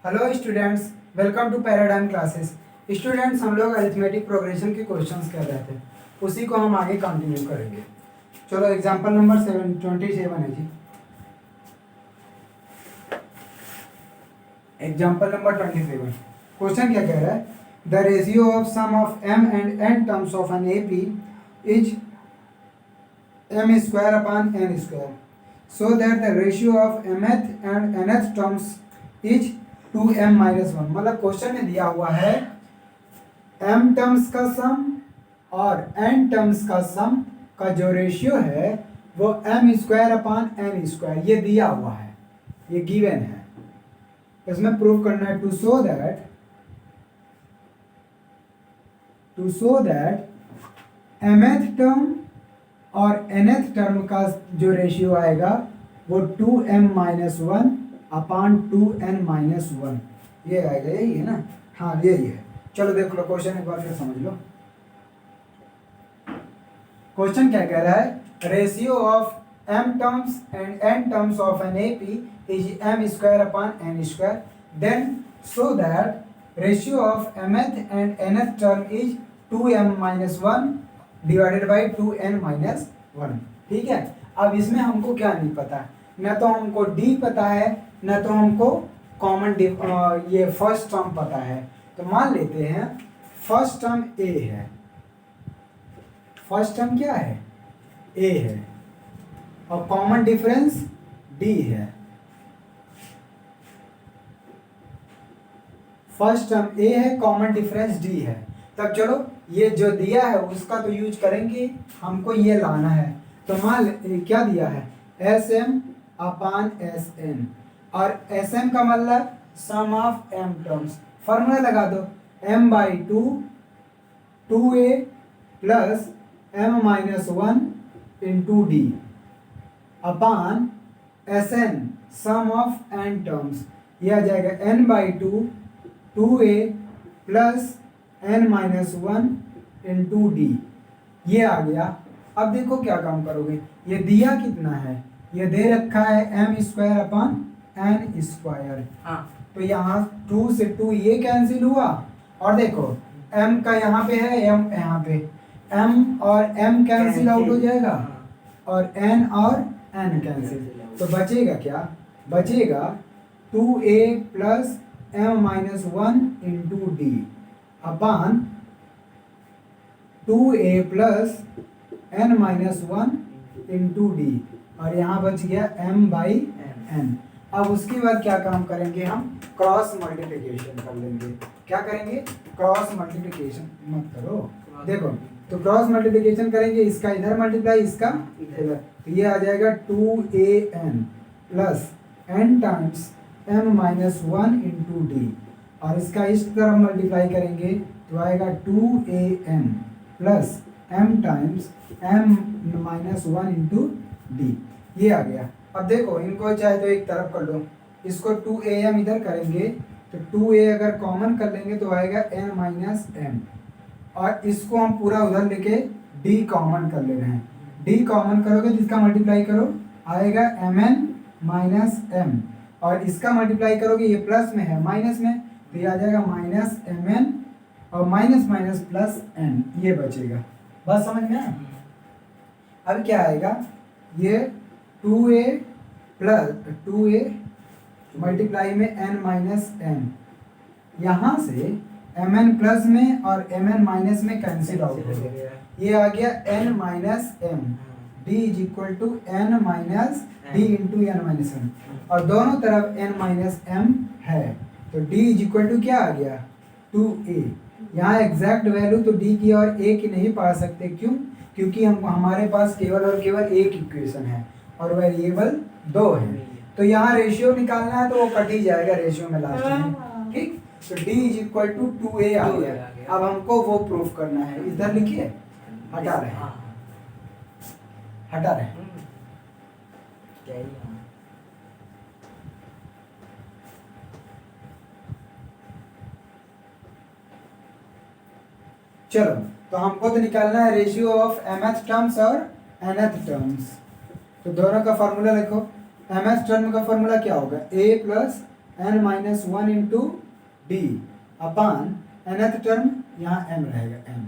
Hello students, welcome to paradigm classes. Students, हम लोग arithmetic progression के क्वेश्चंस कर रहे थे, उसी को हम आगे कंटिन्यू करेंगे। चलो एग्जांपल नंबर 27 है जी। एग्जांपल नंबर 27 क्वेश्चन क्या कह रहा है? The ratio of sum of m and n terms of an AP is m square upon n square, show that the ratio of mth and nth terms is 2m minus 1। मतलब question में दिया हुआ है m terms का सम और n terms का सम का जो रेशियो है वो m square upon n square, ये दिया हुआ है, ये गिवन है। इसमें प्रूव करना है to show that mth term और nth टर्म का जो रेशियो आएगा वो 2m minus 1 upon 2n minus 1, ये आएगा। यही है ना? हाँ, यही है। चलो देख लो क्वेश्चन एक बार फिर समझ लो। क्वेश्चन क्या कह रहा है? Ratio of m terms and n terms of an AP is m square upon n square, then show that ratio of mth and nth term is 2m minus 1 divided by 2n minus 1। ठीक है। अब इसमें हमको क्या नहीं पता, न तो हमको d पता है, न तो हमको कॉमन ये फर्स्ट टर्म पता है। तो मान लेते हैं फर्स्ट टर्म a है, फर्स्ट टर्म क्या है? a है, और कॉमन डिफरेंस d है। फर्स्ट टर्म a है, कॉमन डिफरेंस d है। तब चलो ये जो दिया है उसका तो यूज करेंगे, हमको ये लाना है। तो मान क्या दिया है? sm अपॉन sn, और sm का मतलब sum of m terms. Formula लगा दो, m by 2 2a plus m minus 1 into D upon sn sum of n terms, यह आ जाएगा n by 2 2a plus n minus 1 into D, ये आ गया। अब देखो क्या काम करोगे, ये दिया कितना है? ये दे रखा है m square upon n square. तो यहाँ 2 से 2 ये कैंसिल हुआ, और देखो m का यहाँ पे है, m यहाँ पे, m और m कैंसिल आउट हो जाएगा, और n और n कैंसिल। तो बचेगा क्या? बचेगा 2a plus m minus 1 into D upon 2a plus n minus 1 into D, और यहाँ बच गया m बाई n। अब उसके बाद क्या काम करेंगे? हम क्रॉस मल्टीप्लिकेशन कर लेंगे। क्या करेंगे? क्रॉस मल्टीप्लिकेशन मत करो, देखो तो क्रॉस मल्टीप्लिकेशन करेंगे, इसका इधर मल्टीप्लाई, इसका इधर, तो ये आ जाएगा 2an plus n times m minus 1 into D, और इसका इस तरफ मल्टीप्लाई करेंगे तो आएगा 2am plus m times m minus 1 into D, ये आ गया। अब देखो इनको चाहे तो एक तरफ कर लो, इसको 2am इधर करेंगे तो 2a अगर कॉमन कर लेंगे तो आएगा n माइनस m, और इसको हम पूरा उधर लेके d कॉमन कर ले रहे हैं। d कॉमन करोगे तो इसका मल्टीप्लाई करो, आएगा mn माइनस m, और इसका मल्टीप्लाई करोगे, ये प्लस में है माइनस में, तो ये आ जाएगा माइनस mn, और माइनस माइनस प्लस n, ये बचेगा। बात समझ में आया? अब क्या आएगा? ये 2a प्लस 2a मल्टीप्लाई में n माइनस m, यहाँ से mn प्लस में और mn माइनस में कैंसिल आउट हो गया, ये आ गया n minus m, d is equal to n minus d into n minus m, और दोनों तरफ n माइनस m है, तो d इज इक्वल टू क्या आ गया? 2a। यहाँ एग्जैक्ट वैल्यू तो d की और a की नहीं पा सकते, क्यों? क्योंकि हमारे पास केवल और केवल एक इक्वेशन है और वेरिएबल 2 है। तो यहाँ रेशियो निकालना है तो वो कट ही जाएगा रेशियो में लास्ट में। ठीक, तो d is equal to 2a आ गया। अब हमको वो प्रूफ करना है, इधर लिखिए, हटा रहे हैं, हटा रहे हैं। चलो, तो हमको तो निकालना है रेशियो ऑफ mth टर्म्स और nth टर्म्स। तो दोनों का फॉर्मूला लिखो। mth टर्म का फॉर्मूला क्या होगा? a plus n minus one into D upon nth term यहाँ m रहेगा m,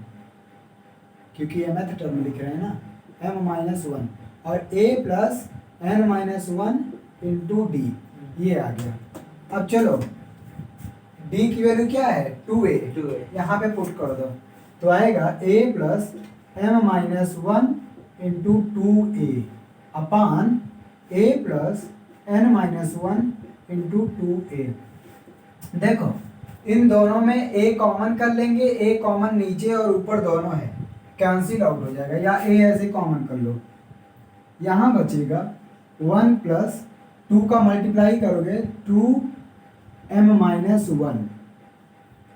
क्योंकि mth टर्म लिख रहे हैं ना, m माइनस वन और a plus n minus one into D, ये आ गया। अब चलो d की वैल्यू क्या है 2a, यहाँ पे पुट कर दो तो आएगा a plus m minus one into 2a upon a plus n minus one into 2a। देखो इन दोनों में a कॉमन कर लेंगे, a कॉमन नीचे और ऊपर दोनों है, कैंसिल आउट हो जाएगा, या a ऐसे कॉमन कर लो, यहाँ बचेगा 1 प्लस 2 का मल्टीप्लाई करोगे 2m माइनस वन,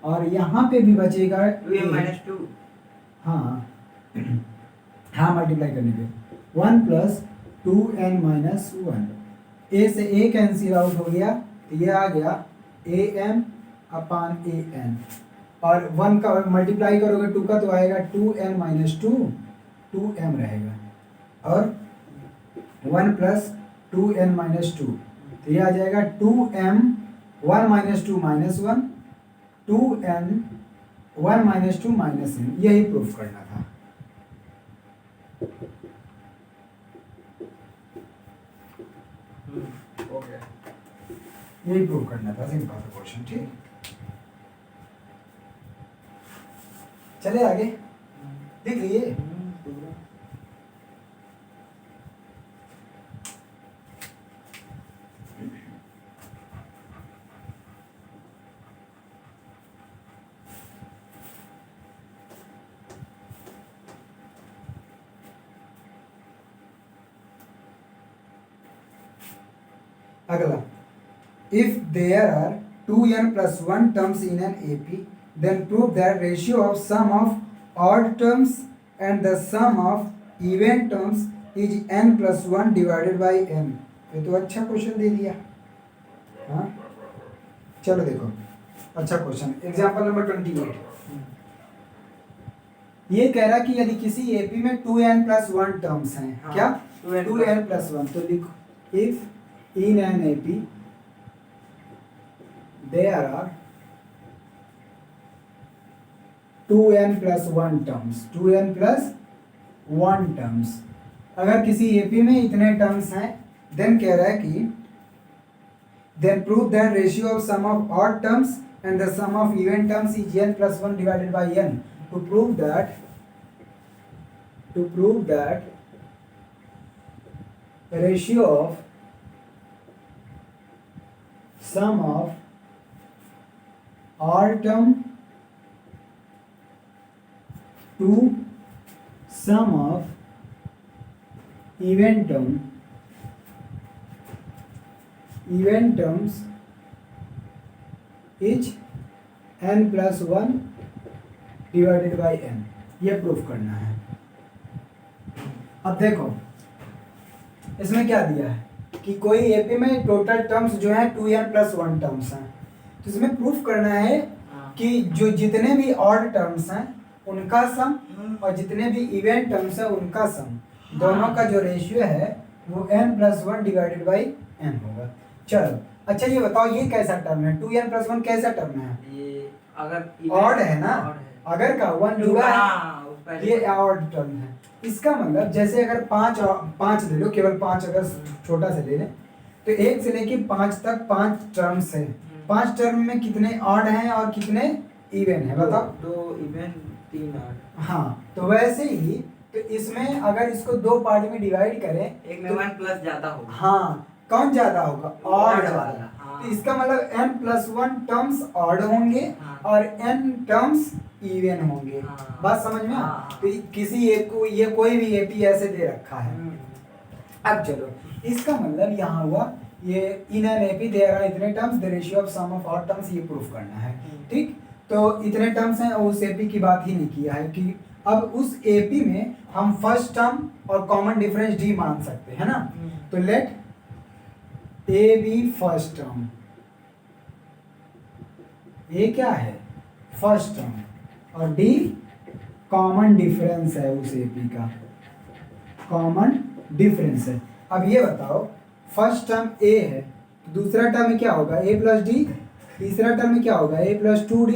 और यहाँ पे भी बचेगा 2m माइनस 2, हाँ हाँ मल्टीप्लाई करने पे 1 plus 2n minus one, a से a कैंसिल आउट हो गया तो ये आ गया am अपान an, और 1 का मल्टीप्लाई करोगे 2 का तो आएगा 2n माइनस 2, 2m रहेगा, और 1 प्लस 2n माइनस 2 तो ये आ जाएगा 2m 1 minus 2 minus 1, 2n 1 minus 2 minus n, यही प्रूफ करना था। हो गया। यही प्रूव करना था, सिंपल सा क्वेश्चन, ठीक। चले आगे, देख लिए। अगला, if there are 2n plus 1 terms in an AP, then prove that ratio of sum of odd terms and the sum of even terms is n plus 1 divided by n। ये तो अच्छा question दे दिया, हाँ। चलो देखो, अच्छा question, example number 28। ये कह रहा कि यदि किसी एपी में 2n plus 1 टर्म्स हैं, हाँ, क्या 2n plus 1, तो लिखो if in an AP there are 2n plus 1 terms, 2n plus 1 terms, अगर किसी एपी में इतने टर्म्स हैं, देन कह रहा है कि then prove that ratio of sum of odd terms and the sum of even terms is n plus 1 divided by n। to prove that ratio of sum of odd term to sum of even terms is n plus 1 divided by n, ये proof करना है। अब देखो इसमें क्या दिया है कि कोई एपी में टोटल टर्म्स जो है 2n plus 1 टर्म्स हैं, तो इसमें प्रूफ करना है कि जो जितने भी ऑड टर्म्स हैं उनका सम और जितने भी इवेंट टर्म्स हैं उनका सम, दोनों का जो रेशियो है वो n plus 1 divided by n होगा। चलो अच्छा ये बताओ ये कैसा टर्म है, 2n plus 1 कैसा टर्म है? ये अगर ऑड है ना, अगर का 1 जुड़ा है, ये ऑड टर्म है। इसका मतलब जैसे अगर पाँच ले लो, केवल 5 अगर छोटा से ले लें, तो 1 से लेके 5 तक 5 टर्म्स है। 5 टर्म में कितने ऑड हैं और कितने इवन है बताओ? 2 इवन 3 ऑड। हाँ, तो वैसे ही तो इसमें अगर इसको 2 पार्ट में डिवाइड करें, एक में 1 प्लस ज्यादा होगा। हाँ, कौन ज्यादा होगा? ऑड वाला। वाला। हाँ। तो इसका मतलब n plus 1 टर्म्स ऑड होंगे, हाँ। और n टर्म्स इवन होंगे। हाँ। बात समझ में? हाँ। तो किसी एक को ये कोई भी एपी ऐसे दे रखा है। अब चलो इसका मतलब यहाँ हुआ ये इन एन एपी दे रहा है इतने terms, the ratio of sum of odd terms, ये प्रूफ करना है। ठीक, तो इतने टर्म्स हैं, उस एपी की बात ही नहीं किया है कि अब उस एपी में हम फर्स्ट टर्म और कॉमन डिफरेंस डी मान सकते हैं ना। तो let A be first term, ये क्या है? फर्स्ट टर्म, और डी कॉमन डिफरेंस है उस एपी का, कॉमन डिफरेंस है। अब ये बताओ फर्स्ट टर्म ए है, दूसरा टर्म में क्या होगा a प्लस डी, तीसरा टर्म में क्या होगा a plus 2d,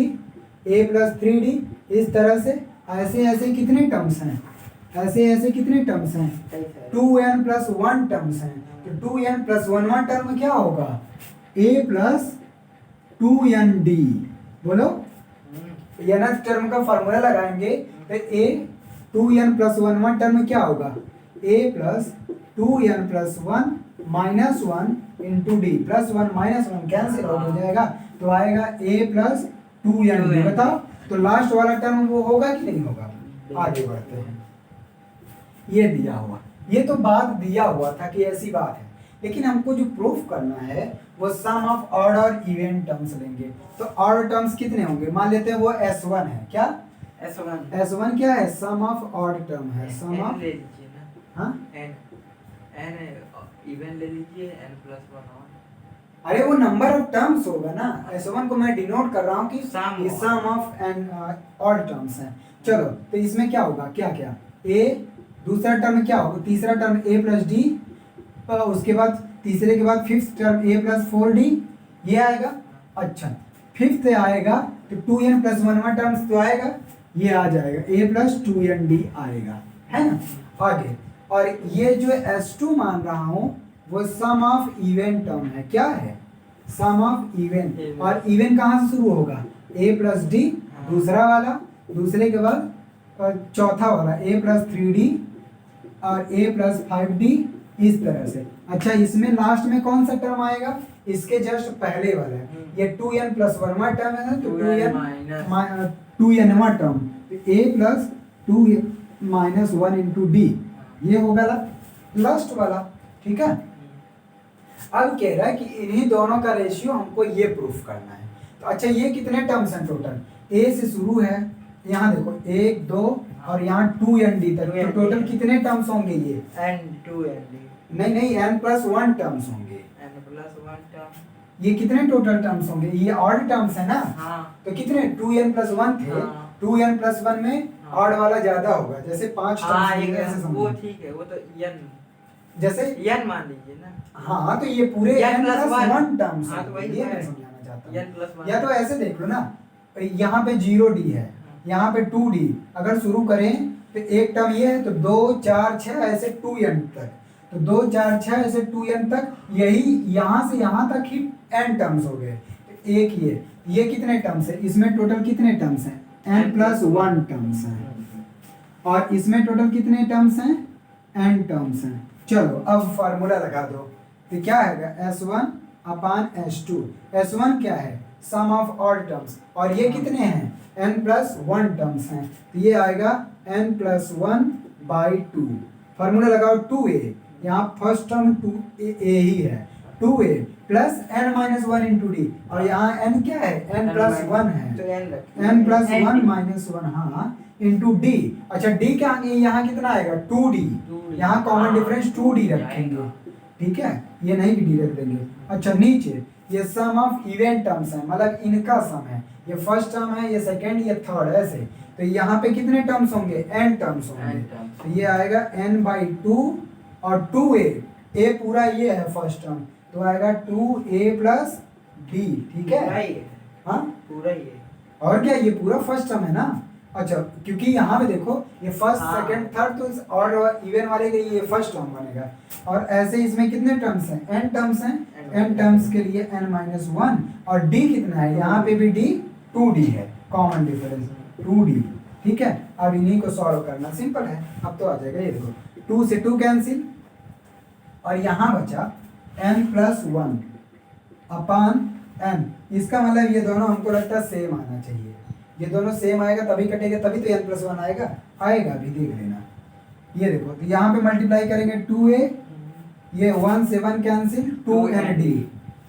a plus 3d। इस तरह से ऐसे ऐसे कितने टर्म्स हैं, ऐसे ऐसे कितने टर्म्स हैं, 2n प्लस 1 टर्म्स हैं। तो 2n प्लस 1 टर्म क्या होगा, a प्लस 2nd। बोलो nth टर्म का फॉर्मूला लगाएंगे तो a 2n प्लस 1 टर्म क्या होगा, a plus 2n plus 1 minus 1 into D, plus 1 minus 1 cancel out हो जाएगा तो आएगा a प्लस 2n। बताओ तो लास्ट वाला टर्म वो होगा कि नहीं होगा। आगे बढ़ते हैं, ये दिया हुआ, ये तो बात दिया हुआ था कि ऐसी बात है, लेकिन हमको जो प्रूफ करना है वो सम ऑफ ऑड और इवन टर्म्स लेंगे। तो ऑड टर्म्स कितने होंगे, मान लेते हैं वो S1 है, क्या S1 क्या है, सम ऑफ ऑड टर्म है, सम ऑफ, ले लीजिए ना, हाँ n इवन ले लीजिए n प्लस 1 और अरे वो नंबर ऑफ टर्म्स होगा ना, S1 को मैं डिनोट कर रहा हूँ कि Sum ये सम ऑफ एंड ऑड टर्म्स हैं। चलो तो इसमें क्या होगा, क्या क्या a, दूसरा टर्म क्या होगा, तीसरा टर्म a प्लस डी, उसके बाद तीसरे के बाद fifth term a plus 4d, ये आएगा। अच्छा फिफ्थ आएगा तो 2n प्लस 1 टर्म्स तो आएगा, ये आ जाएगा a प्लस 2nd आएगा, है ना। आगे और ये जो S2 मान रहा हूँ वो सम ऑफ इवन टर्म है, क्या है, सम ऑफ इवन। और इवन कहाँ से शुरू होगा, a प्लस डी दूसरा वाला, दूसरे के बाद चौथा वाला a प्लस 3d और a प्लस 5d, इस तरह से। अच्छा इसमें लास्ट में कौन सा टर्म आएगा, इसके जस्ट पहले वाला है, ये 2n प्लस 1 टर्म है ना, तो 2n term a plus 2 minus 1 into D, ये होगा लास्ट वाला, ठीक है। अब कह रहा है कि इन्हीं दोनों का रेशियो हमको ये प्रूफ करना है। तो अच्छा ये कितने टर्म्स हैं टोटल, a से शुरू है, यहाँ देखो 1 2 और यहाँ 2nd तक, तो टोटल कितने टर्म्स होंगे ये, नहीं नहीं n प्लस 1 टर्म्स होंगे, ये कितने टोटल टर्म्स होंगे, ये ऑड टर्म्स है ना, तो कितने 2n प्लस 1 थे, 2n प्लस 1 में ऑड वाला ज्यादा होगा, जैसे 5 टर्म्स, वो ठीक है, वो तो n जैसे n मान लीजिए ना, हाँ तो ये पूरे n प्लस plus 1 टर्म्स हाँ, तो वही ये है। मैं समझाना चाहता n plus हूँ। 1 या तो ऐसे देख लो ना, यहाँ पे 0d है, यहाँ पे 2d, अगर शुरू करें तो एक टर्म ये है तो 2 4 6 ऐसे 2n तक, तो 2 4 6 ऐसे 2n तक, यही यहाँ से यहाँ तक ही n टर्म्स हो गए। तो एक ये कितने टर्म्स है, इसमें टोटल कितने टर्म्स हैं, n प्लस 1 टर्म्स हैं, और इसमें टोटल कितने टर्म्स हैं, n टर्म्स हैं। चलो अब फार्मूला लगा दो, तो क्या है S1 अपान S2, S1 क्या है, सम ऑफ ऑड टर्म्स, और ये कितने हैं n प्लस 1 टर्म्स हैं, तो ये आएगा n प्लस 1 बाई 2। फार्मूला लगाओ 2a, यहाँ फर्स्ट टर्म 2a ही है, 2a plus n minus 1 into D, और यहाँ n क्या है, n प्लस 1 है, तो n प्लस 1 माइनस 1, हाँ इंटू डी। अच्छा डी के आगे यहाँ कितना आएगा 2d, यहाँ कॉमन डिफरेंस 2d रखेंगे, ठीक है, ये नहीं कि डी रख देंगे। अच्छा नीचे ये सम ऑफ इवन टर्म्स है, मतलब इनका सम है, ये फर्स्ट टर्म है, ये सेकंड, ये थर्ड, ऐसे। तो यहाँ पे कितने टर्म्स होंगे, n टर्म्स होंगे, तो ये आएगा n बाई 2 और 2a पूरा ये है फर्स्ट टर्म, तो आएगा 2a प्लस d, ठीक है, हाँ पूरा ही है, और क्या ये पूरा फर्स्ट टर्म है ना। अच्छा क्योंकि यहाँ पे देखो ये फर्स्ट सेकंड थर्ड, तो इस और इवन वाले के लिए ये फर्स्ट टर्म बनेगा, और ऐसे इसमें कितने टर्म्स हैं, n टर्म्स हैं, n टर्म्स के लिए n माइनस 1, और d कितना है, यहाँ पे भी d 2d है, कॉमन डिफरेंस 2d, ठीक है। अब इन्हीं को सॉल्व करना सिंपल है, अब तो आ जाएगा, ये देखो 2 से 2 कैंसिल, और यहाँ बचा n प्लस 1 अपान n, इसका मतलब ये दोनों हमको लगता है सेम आना चाहिए, ये दोनों सेम आएगा तभी कटेगा, तभी तो n प्लस 1 आएगा अभी देख लेना। ये देखो तो यहाँ पे मल्टीप्लाई करेंगे 2a, ये 1 से 1 cancel, 2nd,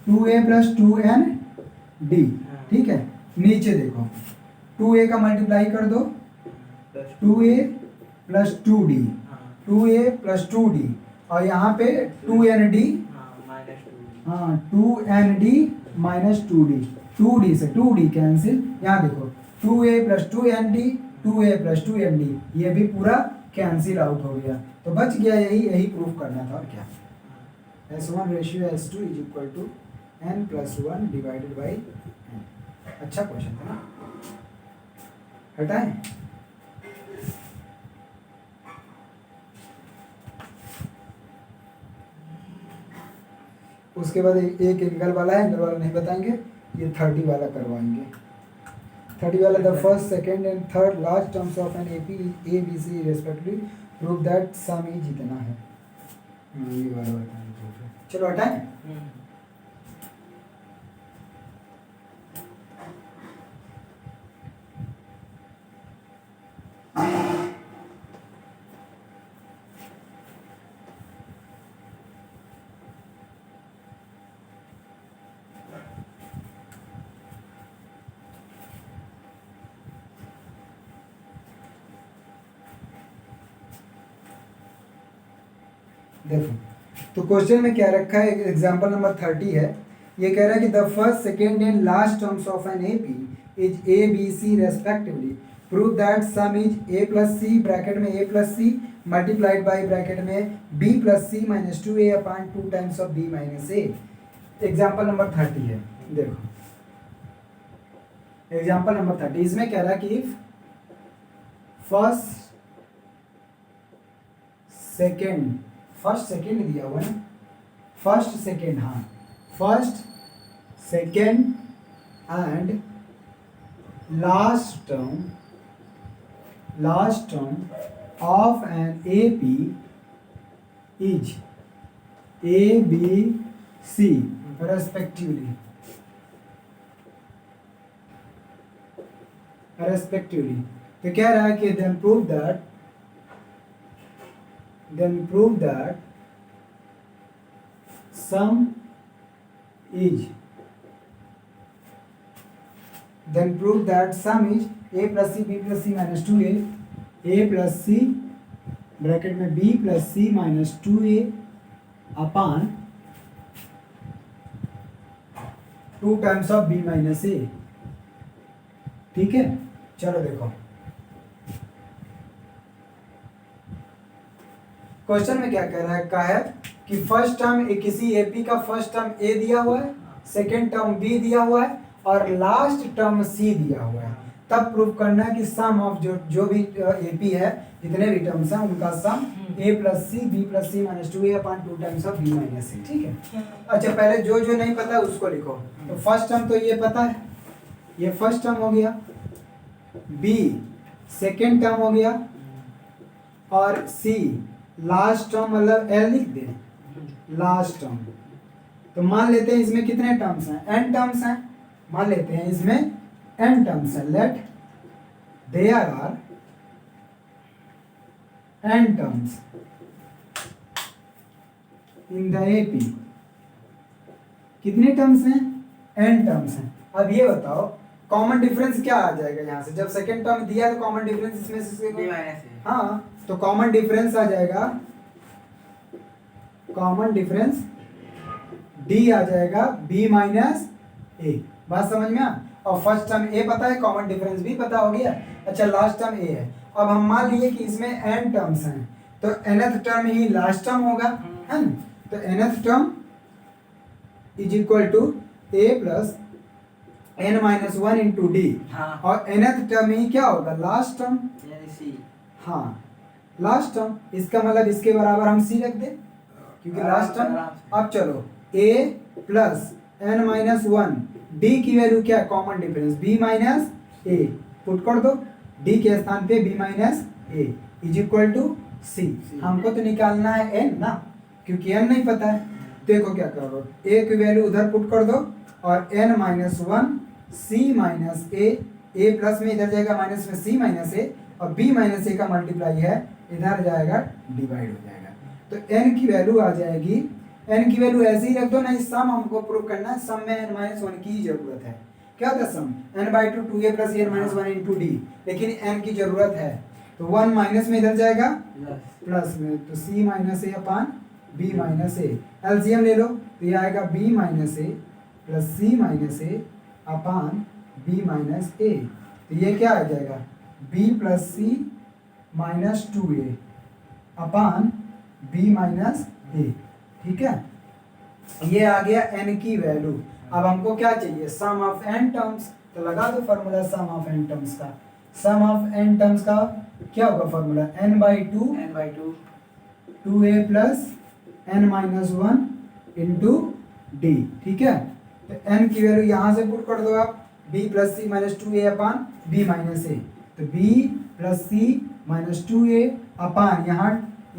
2a plus 2nd, ठीक है। नीचे देखो 2a का मल्टीप्लाई कर दो, 2a plus 2d, 2a plus 2d, और यहाँ पे 2nd, हाँ 2nd माइनस 2d, 2d से 2d कैंसिल, यहाँ देखो 2a plus 2nd, 2a plus 2nd, ये भी पूरा कैंसिल आउट हो गया, तो बच गया, यही प्रूफ करना था, और क्या, S1 ratio S2 is equal to n+1 divided by n। अच्छा क्वेश्चन था ना, हटाएं। उसके बाद एक एंगल वाला है, एंगल वाला नहीं बताएंगे, ये 30 वाला करवाएंगे। 30 वाला the first second and third last terms of an AP a B C respectively prove that sum ही जितना है। ये वाला बताएंगे। चलो हटाएं। देखो तो क्वेश्चन में क्या रखा है, एग्जांपल नंबर 30 है। ये कह रहा है कि the first second and last terms of an AP is A B C respectively prove that sum is a plus c bracket में a plus c multiplied by bracket में b plus c minus 2a upon 2 times of b minus a. Example number 30 है। देखो example number 30, इसमें कह रहा है कि first second दिया हुआ है, फर्स्ट सेकेंड, हाँ first second and last term of N A P is A B C respectively तो कह रहा है कि then prove that sum is a plus c b plus c minus 2a plus c bracket में b plus c minus 2a upon 2 times of b minus a। ठीक है, चलो देखो क्वेश्चन में क्या कह रहा है कि फर्स्ट टर्म किसी एपी का फर्स्ट टर्म ए दिया हुआ है, सेकेंड टर्म बी दिया हुआ है और लास्ट टर्म सी दिया हुआ है। तब प्रूव करना है कि सम ऑफ जो भी एपी है, जितने भी टर्म्स हैं उनका sum a plus c b plus c minus 2a upon 2 times of b minus c. ठीक है, अच्छा पहले जो नहीं पता है उसको लिखो। तो फर्स्ट टर्म तो ये पता है, ये फर्स्ट टर्म हो गया, बी सेकेंड टर्म हो गया और सी लास्ट टर्म, मतलब एल लिख दे लास्ट टर्म। तो मान लेते हैं इसमें कितने टर्म्स हैं, n टर्म्स हैं। मान लेते हैं इसमें n टर्म्स हैं, let there are n terms in the AP. कितने टर्म्स हैं, n टर्म्स हैं। अब ये बताओ कॉमन डिफरेंस क्या आ जाएगा यहाँ से, जब सेकेंड टर्म दिया है तो कॉमन डिफरेंस इसमें से हाँ, तो कॉमन डिफरेंस आ जाएगा, कॉमन डिफरेंस डी आ जाएगा b माइनस ए। बात समझ में आ? और फर्स्ट टर्म ए पता है, कॉमन डिफरेंस भी पता हो गया। अच्छा लास्ट टर्म ए है। अब हम मान लिए कि इसमें n टर्म्स हैं, तो nth टर्म ही लास्ट टर्म होगा, है ना। तो nth term is equal to a plus n minus 1 into D, और nth टर्म ही क्या होगा, लास्ट टर्म, हाँ लास्ट टर्म। इसका मतलब इसके बराबर हम सी रख दे क्योंकि लास्ट टर्म। अब चलो a plus n minus 1, d की वैल्यू क्या है, common difference b minus a, put कर दो d के स्थान पे b minus a is equal to c। हमको तो निकालना है n ना, क्योंकि n नहीं पता है। देखो क्या करो, a की वैल्यू उधर पुट कर दो और n minus 1 c minus a plus में इधर जाएगा माइनस में c माइनस a, और b माइनस a का मल्टीप्लाई है इधर जाएगा डिवाइड हो जाएगा। तो n की वैल्यू आ जाएगी, n की वैल्यू ऐसे ही रख दो, नहीं सम हमको प्रूव करना है, सम में n माइनस 1 की ही जरूरत है। क्या था सम, n/2 2a plus n minus 1 into D, लेकिन n की जरूरत है तो 1 माइनस में इधर जाएगा प्लस में, तो c minus a upon b minus a। LCM ले लो तो ये आएगा b minus a plus c minus a upon b minus a। तो ये क्या आ जाएगा, b plus c minus 2a upon b minus a। ठीक है, ये आ गया n की वैल्यू। अब हमको क्या चाहिए, सम ऑफ एन टर्म्स, तो लगा दो formula sum of N terms का। सम ऑफ एन टर्म्स का क्या होगा formula, n/2 n/2 2a plus n-1 into D. ठीक है, तो n की वैल्यू यहाँ से पुट कर दो आप, b plus c minus 2a अपान b माइनस ए, तो b plus c minus 2a अपान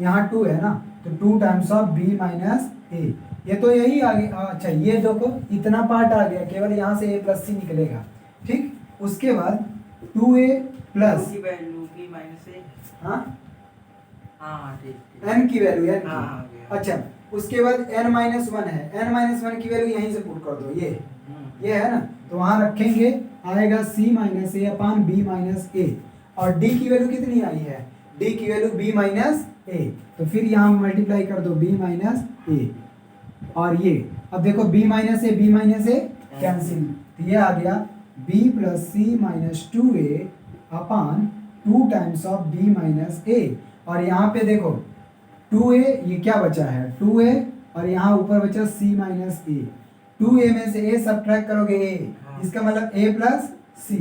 यहाँ 2 है ना, तो 2 times of b minus a. ये तो यही आ गया। अच्छा ये देखो इतना पार्ट आ गया, केवल यहाँ से a प्लस सी निकलेगा। ठीक, उसके बाद 2a प्लस की वैल्यू b माइनस a, हाँ हाँ ठीक n की वैल्यू n हाँ, आ की। गया। अच्छा उसके बाद n-1 है, n-1 की वैल्यू यहीं से पुट कर दो, ये है ना, तो वहां रखेंगे, आएगा c minus A upon b minus a, और d की वैल्यू कितनी आई है, d की वैल्यू b माइनस ए, तो फिर यहाँ मल्टीप्लाई कर दो b माइनस ए, और ये अब देखो b माइनस ए कैंसिल, तो ये आ गया b plus c minus 2a upon 2 times of b minus a, और यहाँ पे देखो 2a, ये क्या बचा है 2a, और यहाँ ऊपर बचा c माइनस ए, 2a में से a सब्ट्रैक्ट करोगे a, इसका मतलब a प्लस सी,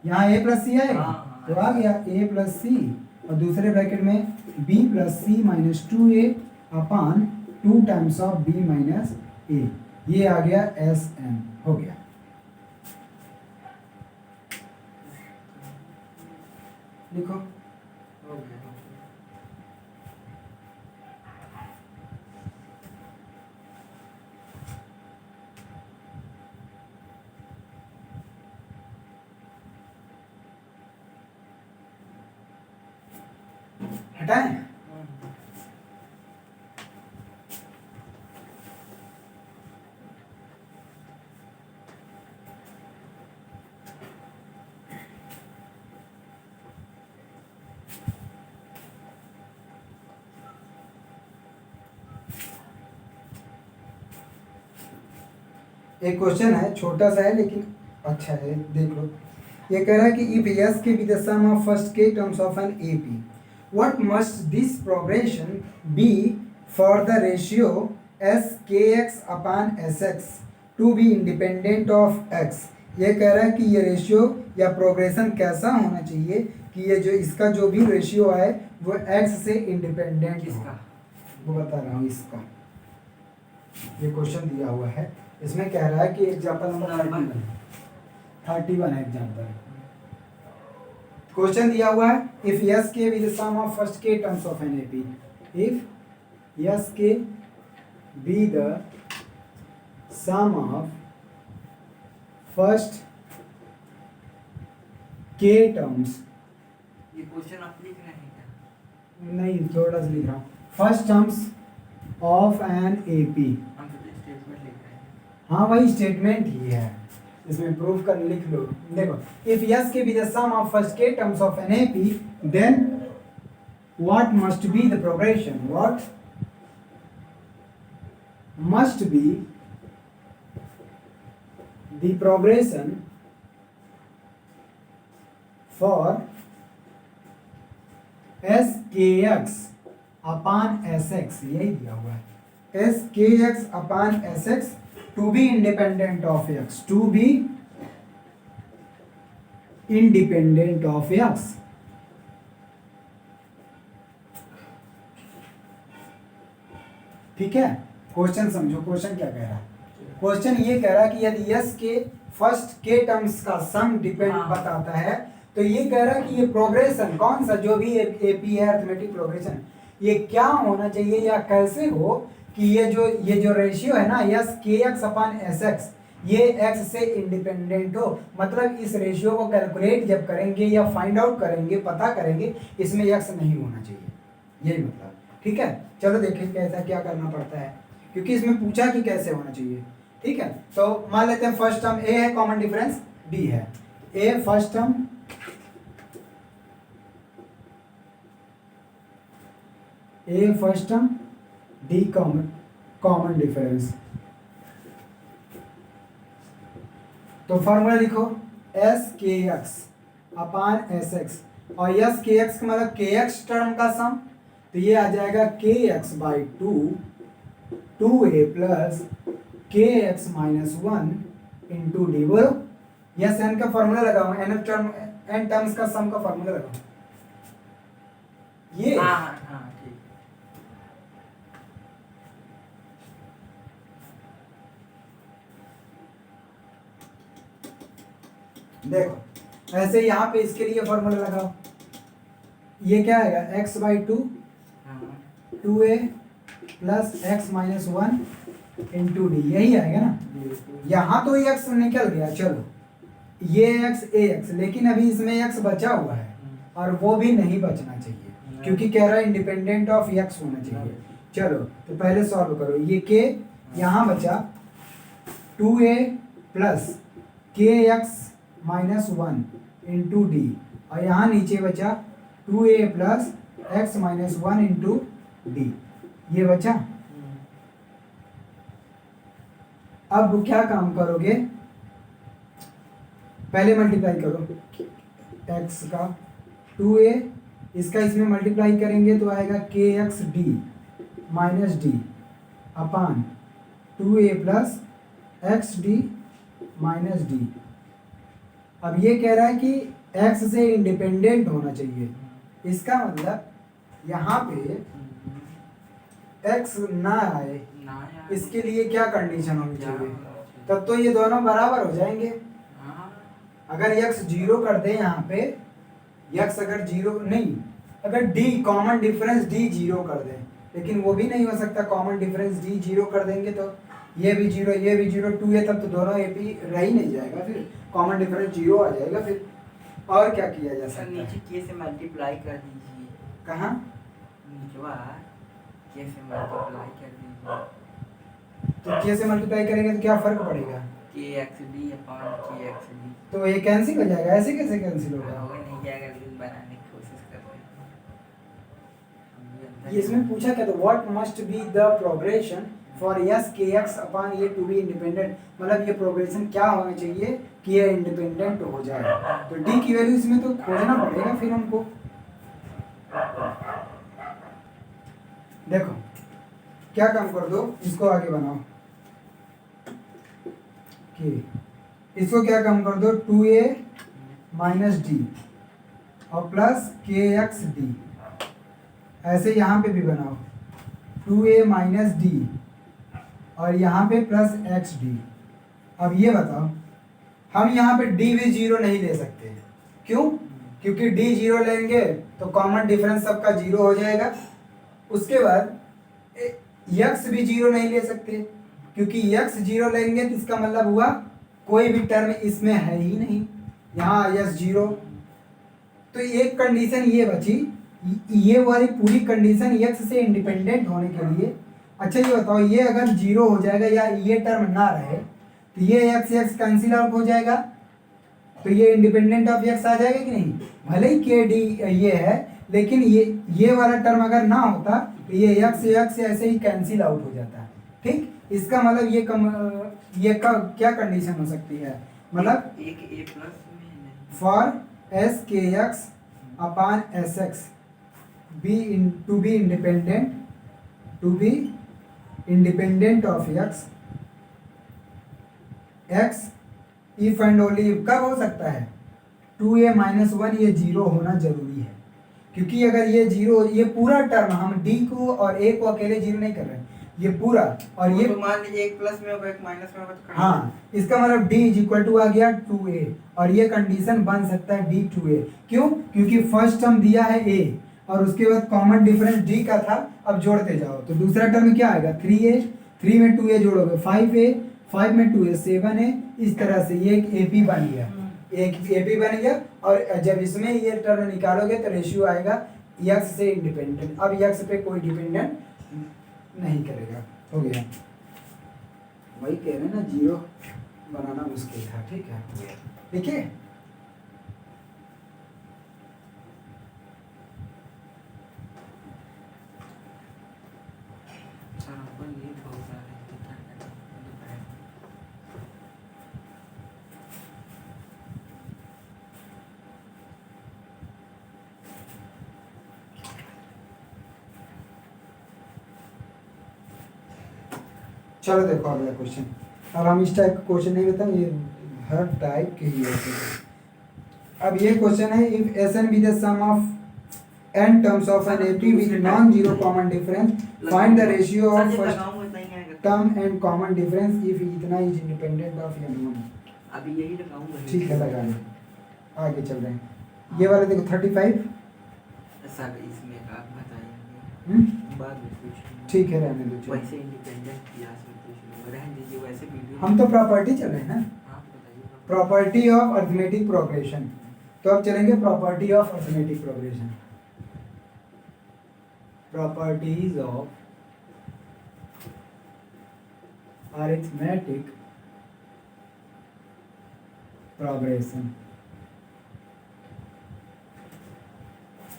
यहाँ a प्लस सी आएगा, तो आ गया a प्लस सी, और दूसरे ब्रैकेट में b plus c minus 2a upon 2 times of b minus a, ये आ गया Sn, हो गया। लिखो, हो गया। हटाएं, एक क्वेश्चन है, छोटा सा है लेकिन अच्छा है, देख लो। ये कह रहा है कि if s K be the sum of first k terms of an AP, what must this progression be for the ratio skx upon sx to be independent of x। ये कह रहा है कि ये रेशियो या प्रोग्रेशन कैसा होना चाहिए कि ये जो इसका जो भी रेशियो है वो x से इंडिपेंडेंट हो, किसका? वो बता रहा हूँ इसका। ये क्वेश्चन दिया हुआ है, इसमें कह रहा है कि एग्जाम्पल नंबर 31 है एग्जाम्पल। क्वेश्चन दिया हुआ है if S k be the sum of first k terms of an AP, if S k be the sum of first k terms, ये क्वेश्चन आप लिख रहे हैं क्या? नहीं थोड़ा सा लिख रहा हूँ, first terms of an AP, हम तो स्टेटमेंट लिख रहे हैं। हाँ वही स्टेटमेंट ही है, इसमें प्रूव कर लिख लो। देखो if S k be the sum of first k terms of an AP, then what must be the progression, what must be the progression for S के एक्स अपान एस एक्स, यही दिया हुआ है, S के x upon S x to be independent of x, to be independent of x. ठीक है, question समझो, question क्या कह रहा है। क्वेश्चन ये कह रहा है कि यदि यस के फर्स्ट के टर्म्स का सम डिपेंड बताता है, तो ये कह रहा है कि ये प्रोग्रेशन कौन सा जो भी एपी है अरिथमेटिक प्रोग्रेशन, ये क्या होना चाहिए या कैसे हो कि ये जो रेशियो है ना यस के एक्स अपान एस एक्स, ये एक्स से इंडिपेंडेंट हो, मतलब इस रेशियो को कैलकुलेट जब करेंगे या फाइंड आउट करेंगे, पता करेंगे, इसमें एक्स नहीं होना चाहिए, यही मतलब। ठीक है, चलो देखें कैसा क्या करना पड़ता है, क्योंकि इसमें पूछा कि कैसे होना चाहिए। ठीक है, तो मान लेते हैं फर्स्ट टर्म ए है, कॉमन डिफरेंस डी है, a first term, a first term, d common difference. तो फॉर्मूला लिखो एस के एक्स अपान एस एक्स, और एस के एक्स का मतलब के एक्स टर्म का सम, तो ये आ जाएगा के एक्स बाई 2 2a प्लस के x minus one into D. बोलो यस, एन का फॉर्मूला लगाओ, एन टर्म्स का सम का फॉर्मूला लगाओ। ये हाँ हाँ हाँ ठीक। देखो ऐसे यहाँ पे इसके लिए फॉर्मूला लगाओ। ये क्या आएगा, एक्स बाई टू, हाँ 2a plus x minus one into D, यही आएगा ना। बिल्कुल। यहाँ तो x निकल गया, चलो ये x a x, लेकिन अभी इसमें x बचा हुआ है और वो भी नहीं बचना चाहिए क्योंकि कह रहा है इंडिपेंडेंट ऑफ x होना चाहिए। चलो तो पहले सॉल्व करो, ये k यहाँ बचा 2a प्लस के x minus one into D, और यहाँ नीचे बचा 2a plus x minus one into D, ये बचा। अब क्या काम करोगे, पहले मल्टीप्लाई करो x का 2a, इसका इसमें मल्टीप्लाई करेंगे तो आएगा के एक्स डी माइनस डी अपान 2a plus x D minus D. अब ये कह रहा है कि x से इंडिपेंडेंट होना चाहिए, इसका मतलब यहाँ पे x ना आए, ना यार। इसके लिए क्या कंडीशन होनी क्या चाहिए, होना चाहिए? तब तो ये दोनों बराबर हो जाएंगे। हाँ अगर x जीरो कर दे यहाँ पे, x अगर जीरो नहीं, अगर d common difference d zero कर दे, लेकिन वो भी नहीं हो सकता, कॉमन डिफरेंस d जीरो कर देंगे तो ये भी जीरो ये भी जीरो, 2a तब तो दोनों ए पी रह ही नहीं जाएगा, फिर कॉमन डिफरेंस जीरो आ जाएगा। फिर और क्या किया जा सर सकता नीचे है, के से मल्टीप्लाई कर दीजिए। कहाँ निचवा के से मल्टीप्लाई कर दीजिए। तो k से मल्टीप्लाई करेंगे तो क्या फर्क पड़ेगा, के एक्स डी अपान के एक्स डी तो ये कैंसिल हो जाएगा, ऐसे कैसे कैंसिल होगा। होगा नहीं जाएगा, लेकिन बनाने की कोशिश कर रहे हैं हम भी अंदर ये इसमें पूछा क्या, तो what must be the progression for yes के एक्स अपॉन ये टू बी इंडिपेंडेंट, मतलब ये प्रोग्रेशन क्या होना चाहिए कि ये इंडिपेंडेंट हो जाए। तो डी की वैल्यू इसमें तो खोजना पड़ेगा फिर हमको। देखो क्या काम कर दो, इसको आगे बनाओ के, इसको क्या काम कर दो 2a माइनस डी और प्लस के एक्स डी, ऐसे यहाँ पे भी बनाओ 2a माइनस डी और यहाँ पे प्लस एक्स डी। अब ये बताओ, हम यहाँ पे डी भी जीरो नहीं ले सकते, क्यों, क्योंकि डी जीरो लेंगे तो कॉमन डिफरेंस सबका जीरो हो जाएगा। उसके बाद यक्स भी जीरो नहीं ले सकते, क्योंकि यक्स जीरो लेंगे तो इसका मतलब हुआ कोई भी टर्म इसमें है ही नहीं, यहाँ यस जीरो। तो एक कंडीशन ये बची, ये वाली पूरी कंडीशन यक्स से इंडिपेंडेंट होने के लिए। अच्छा ये बताओ, ये अगर जीरो हो जाएगा या ये टर्म ना रहे तो ये एक्स एक्स कैंसिल आउट हो जाएगा, तो ये इंडिपेंडेंट ऑफ एक्स आ जाएगा कि नहीं। भले ही के डी ये है, लेकिन ये वाला टर्म अगर ना होता तो ये एक्स एक्स ऐसे ही कैंसिल आउट हो जाता। ठीक, इसका मतलब ये क्या कंडीशन हो सकती है, मतलब एक ए प्लस में नहीं। फॉर एस के x upon S x to be independent of X, X if and only कब हो सकता है, 2a माइनस वन ये जीरो होना जरूरी है, क्योंकि अगर ये जीरो, ये पूरा टर्म हम d को और a को अकेले जीरो नहीं कर रहे हैं, ये पूरा और ये तो मान लीजिए एक प्लस में होगा एक माइनस में होगा तो हाँ, इसका मतलब d इज इक्वल टू आ गया 2a, और ये कंडीशन बन सकता है d 2a, क्यों, क्योंकि फर्स्ट टर्म दिया है a और उसके बाद कॉमन डिफरेंस d का था, अब जोड़ते जाओ तो दूसरा टर्म क्या आएगा 3a, 3 में 2a जोड़ोगे 5a, 5 में 2a 7a, इस तरह से ये एक AP बन गया, एक AP बन गया। और जब इसमें ये टर्म निकालोगे तो रेशियो आएगा x से इंडिपेंडेंट, अब x पे कोई डिपेंडेंट नहीं करेगा, हो गया। वही कह रहे हैं ना, जीरो बनाना मुश्किल था, ठीक है, हो गया, ठीक है। सर हमको नींद बहुत आ रही है, क्या करें दोपहर में। चलो देखो अगला क्वेश्चन। अब हम इस टाइप का क्वेश्चन नहीं बताएं, ये हर टाइप के ही होते हैं। अब ये क्वेश्चन है, if S n be the sum of N terms of an AP with non zero common difference, find the ratio of first term and common difference if इतना is independent of n one. अभी यही लगाऊंगा। ठीक है, लगा लें, आगे चल रहे हैं। ये वाला देखो 35। सर इसमें आप बताएंगे बाद में कुछ। ठीक है, रहने दो, चलो। वैसे इंडिपेंडेंट क्लास में कुछ रहने दीजिए, वैसे वीडियो हम तो प्रॉपर्टी चल रहे हैं ना, आप बताइए। Property of arithmetic progression. तो अब चलेंगे property of arithmetic progression. Properties of arithmetic progression.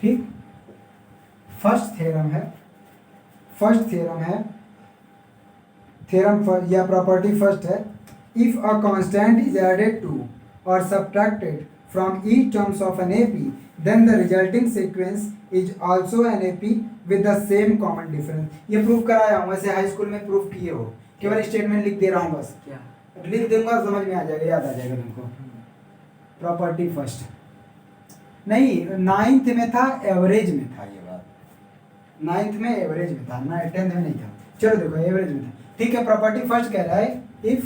ठीक, फर्स्ट थ्योरम है थ्योरम या प्रॉपर्टी फर्स्ट है, if a constant is added to और subtracted from each terms of an AP then the resulting sequence is also an AP with the same common difference. ये prove कराया हूँ, वैसे high school में prove किए हो, केवल स्टेटमेंट लिख दे रहा हूँ, बस क्या लिख दूंगा, समझ में आ जाएगा, याद आ जाएगा तुमको। प्रॉपर्टी फर्स्ट नहीं, 9th में था, एवरेज में था ये बात, 9th में एवरेज में था ना, 10th में नहीं था। चलो देखो, एवरेज में था। ठीक है, प्रॉपर्टी फर्स्ट कह रहा है, इफ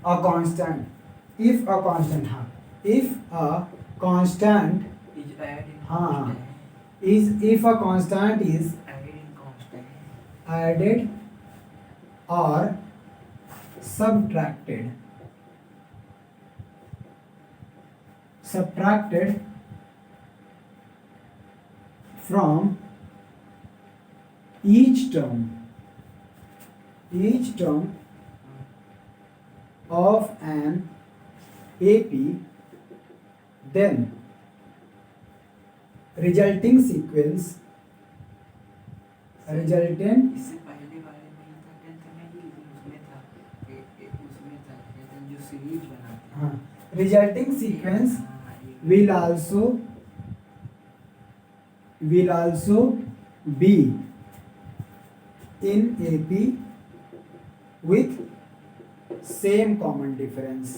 अ कांस्टेंट, हाँ, if a constant is added, हाँ, is if a constant is added और subtracted from each term of an AP, then resultant इससे पहले वाले में ही था, 10th में ही, लेकिन उसमें था उसमें था कहते हैं जो सीरीज बनाते हैं। हाँ, resulting sequence will also be in AP with same common difference।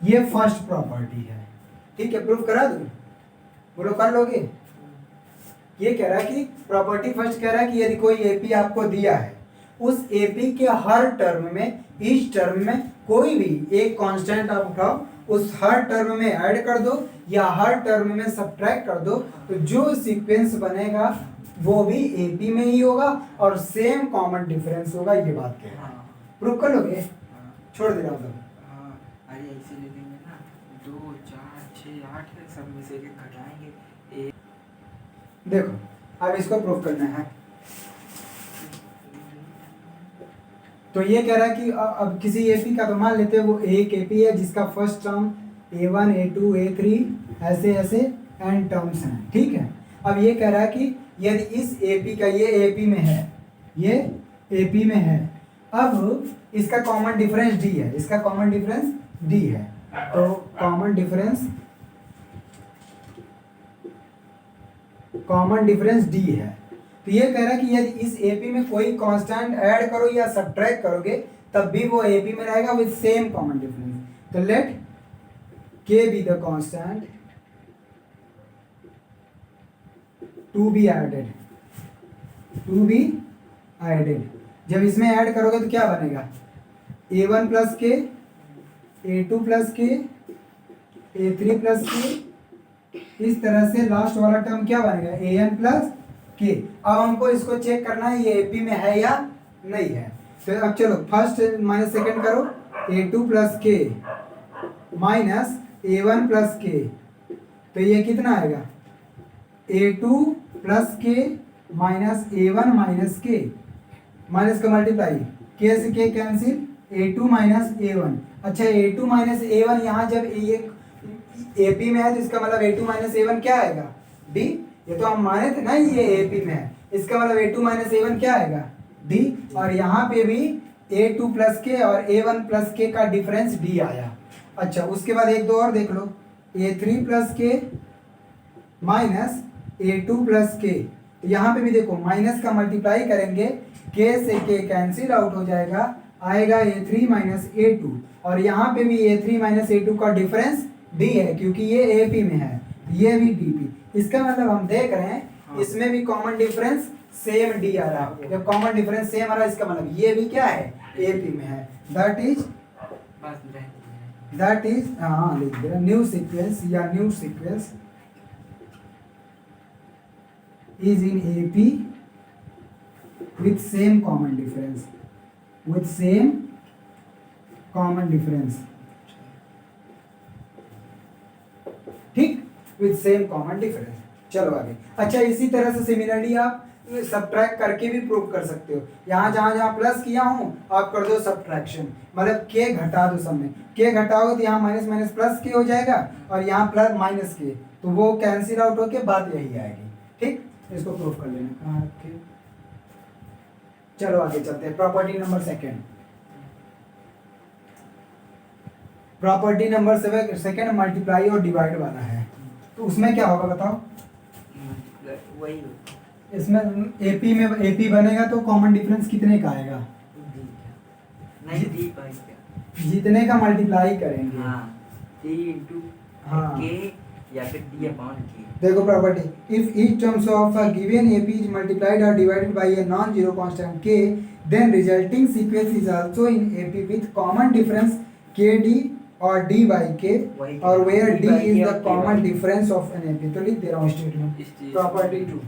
ये फर्स्ट प्रॉपर्टी है। ठीक है, प्रूफ करा दूं, बोलो कर लोगे? ये कह रहा है कि प्रॉपर्टी फर्स्ट कह रहा है कि यदि कोई एपी आपको दिया है, उस एपी के हर टर्म में, ईच टर्म में कोई भी एक कांस्टेंट आप उठाओ, उस हर टर्म में ऐड कर दो या हर टर्म में सब्ट्रैक्ट कर दो, तो जो सीक्वेंस बनेगा वो भी एपी में ही होगा और सेम कॉमन डिफरेंस होगा। ये बात कह रहा है, प्रूफ कर लोगे? छोड़ दे रहा हूँ। अरे ऐसे ले लेंगे ना, 2 4 6 8 है, सब में से एक घटाएंगे। देखो अब इसको प्रूफ करना है। तो ये कह रहा है कि अब किसी एपी का तो मान लेते हैं वो एक एपी है जिसका first term a1 a2 a3 ऐसे ऐसे n टर्म्स हैं। ठीक है, अब ये कह रहा है कि यदि इस एपी का, ये एपी में है, ये एपी में है, अब इसका कॉमन डिफरेंस d है, इसका कॉमन डिफरेंस d है, तो कॉमन डिफरेंस d है। तो ये कह रहा है कि यदि इस एपी में कोई कांस्टेंट ऐड करो या सब्ट्रैक्ट करोगे तब भी वो एपी में रहेगा विद सेम कॉमन डिफरेंस। तो late k be the constant to be added, जब इसमें ऐड करोगे तो क्या बनेगा? a1 प्लस के, a2 प्लस के, a3 प्लस के, इस तरह से लास्ट वाला टर्म क्या बनेगा? an प्लस के। अब हमको इसको चेक करना है ये एपी में है या नहीं है। तो अब चलो फर्स्ट माइनस सेकंड करो, a2 प्लस के माइनस a1 प्लस के, तो ये कितना आएगा? a2 प्लस के माइनस a1 माइनस के, माइनस का मल्टीप्लाई, के से के कैंसिल, a2 माइनस a1। अच्छा, a2 माइनस a1 यहाँ जब ये AP में है तो इसका मतलब a2 माइनस a1 क्या आएगा? d। ये तो हम माने थे ना ये AP में है, इसका मतलब a2 माइनस a1 क्या आएगा? d। और यहाँ पे भी a2 प्लस के और a1 प्लस के का डिफरेंस d आया। अच्छा, उसके बाद एक दो और देख लो, a3 प्लस के माइनस a2 प्लस के, तो यहाँ पे भी देखो माइनस का मल्टीप्लाई करेंगे, के से के कैंसिल आउट हो जाएगा, आएगा a3 माइनस a2, और यहाँ पे भी a3 माइनस a2 का डिफरेंस d है क्योंकि ये AP में है, ये भी DP। इसका मतलब हम देख रहे हैं इसमें भी कॉमन डिफरेंस सेम d आ रहा है। जब कॉमन डिफरेंस सेम आ रहा है इसका मतलब ये भी क्या है, AP में है। दैट इज हाँ लिख दे न्यू सीक्वेंस या new sequence is in AP with same common difference, with same common difference, ठीक, with same common difference। चलो आगे। अच्छा इसी तरह से सिमिलरली आप सब्ट्रैक्ट करके भी प्रूव कर सकते हो। यहाँ जहाँ जहाँ प्लस किया हूँ आप कर दो सब्ट्रैक्शन, मतलब के घटा दो सब में, के घटाओगे तो यहाँ माइनस माइनस प्लस के हो जाएगा और यहाँ प्लस माइनस के, तो वो कैंसिल आउट होके बात यही आएगी। ठीक, इसको प्रूव कर लेना कहाँ रखे। चलो आगे चलते हैं। Property number second, property number second multiply और डिवाइड वाला है, तो उसमें क्या होगा बताओ। वही इसमें एपी में एपी बनेगा तो कॉमन डिफरेंस कितने का आएगा, नहीं डी पाई क्या, जितने का मल्टीप्लाई करेंगे। हाँ डी इनटू हाँ। के या फिर डी अपॉन के। देखो property, if each terms of a given AP is multiplied और divided by a non zero constant k, then resulting sequence is also in AP with common difference k d और d by k, और where d is the common difference of an AP. तो लिख दे रहा हूँ statement property 2,